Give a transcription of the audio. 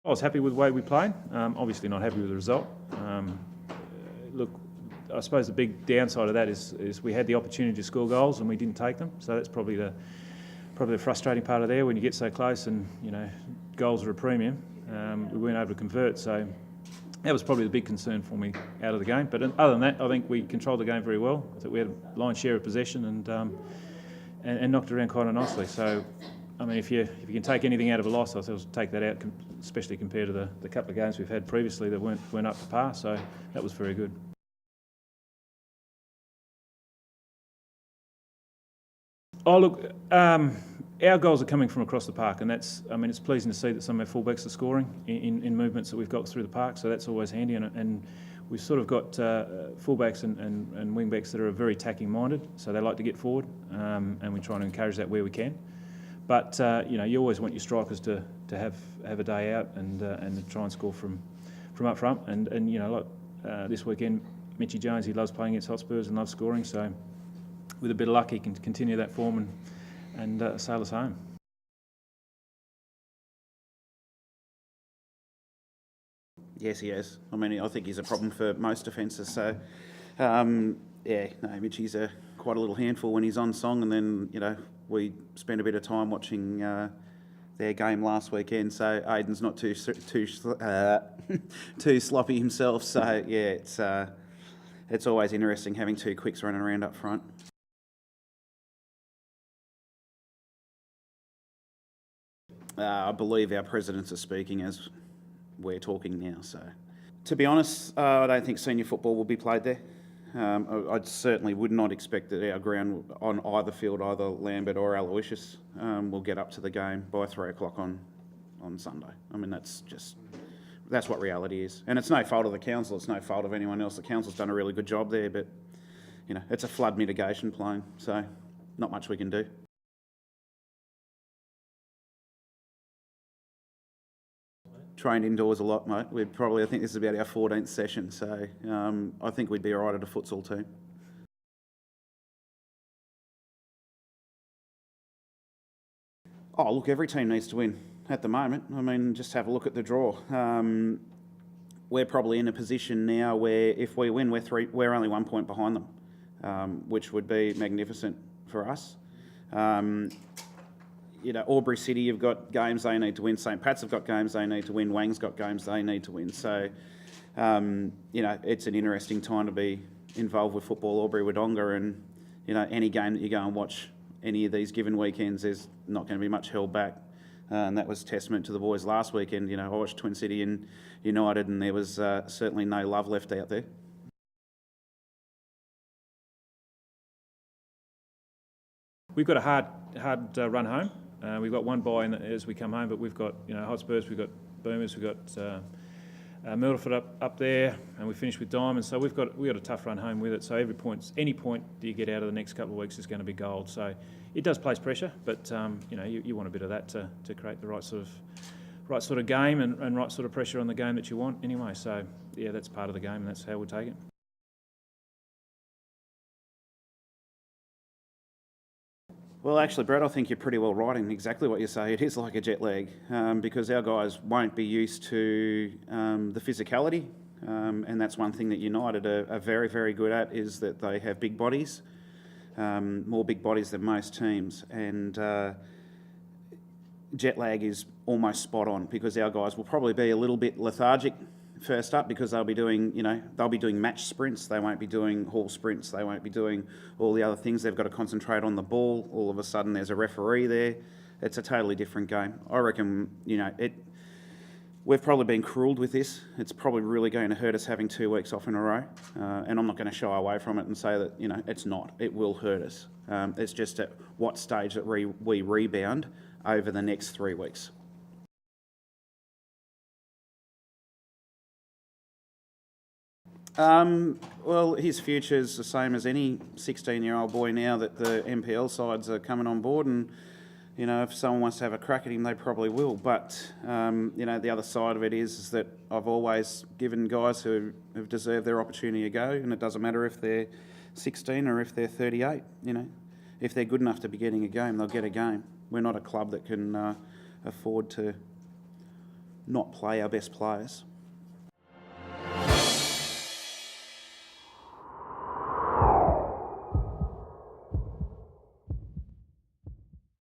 I was happy with the way we played. Obviously not happy with the result. Look, I suppose the big downside of that is we had the opportunity to score goals and we didn't take them. So that's probably the frustrating part of there when you get so close and goals are a premium. We weren't able to convert, so that was probably the big concern for me out of the game. But other than that, I think we controlled the game very well. I think we had a lion's share of possession and knocked it around quite nicely. So, I mean, if you can take anything out of a loss, I think I'll take that out, especially compared to the couple of games we've had previously that weren't up to par. So that was very good. Oh, look, our goals are coming from across the park, and it's pleasing to see that some of our fullbacks are scoring in movements that we've got through the park, so that's always handy. And we've sort of got fullbacks and wingbacks that are very attacking minded, so they like to get forward, and we try to encourage that where we can. But you always want your strikers to have a day out and to try and score from up front. And this weekend, Mitchie Jones, he loves playing against Hotspurs and loves scoring, so with a bit of luck, he can continue that form and sail us home. Yes, he is. I mean, I think he's a problem for most defences. So, Mitchie's quite a little handful when he's on song, and then we spent a bit of time watching their game last weekend. So Aiden's not too sloppy himself. So it's always interesting having two quicks running around up front. I believe our presidents are speaking as we're talking now. So, to be honest, I don't think senior football will be played there. I certainly would not expect that our ground on either field, either Lambert or Aloysius, will get up to the game by 3 o'clock on Sunday. I mean, that's what reality is. And it's no fault of the council, it's no fault of anyone else. The council's done a really good job there, but it's a flood mitigation plan, so not much we can do. Trained indoors a lot, mate. I think this is about our 14th session, so I think we'd be all right at a futsal team. Oh, look, every team needs to win at the moment. I mean, just have a look at the draw. We're probably in a position now where if we win, we're only 1 point behind them, which would be magnificent for us. Albury City have got games they need to win. St Pat's have got games they need to win. Wang's got games they need to win. So, it's an interesting time to be involved with football. Albury-Wodonga, and any game that you go and watch any of these given weekends, there's not going to be much held back. And that was testament to the boys last weekend. I watched Twin City and United, and there was certainly no love left out there. We've got a hard run home. We've got one bye as we come home, but we've got Hotspurs, we've got Boomers, we've got Myrtleford up there, and we finished with Diamonds. So we've got a tough run home with it. So any point that you get out of the next couple of weeks is going to be gold. So it does place pressure, but you want a bit of that to create the right sort of game and right sort of pressure on the game that you want anyway. So yeah, that's part of the game, and that's how we'll take it. Well, actually, Brett, I think you're pretty well right in exactly what you say. It is like a jet lag because our guys won't be used to the physicality, and that's one thing that United are very, very good at, is that they have big bodies, more big bodies than most teams, and jet lag is almost spot on because our guys will probably be a little bit lethargic first up because they'll be doing match sprints. They won't be doing hall sprints. They won't be doing all the other things. They've got to concentrate on the ball. All of a sudden, there's a referee there. It's a totally different game. I reckon, we've probably been cruelled with this. It's probably really going to hurt us having 2 weeks off in a row. And I'm not going to shy away from it and say that, it's not. It will hurt us. It's just at what stage that we rebound over the next 3 weeks. Well, his future's the same as any 16-year-old boy now that the MPL sides are coming on board, and if someone wants to have a crack at him, they probably will. But the other side of it is that I've always given guys who have deserved their opportunity a go, and it doesn't matter if they're 16 or if they're 38. If they're good enough to be getting a game, they'll get a game. We're not a club that can afford to not play our best players.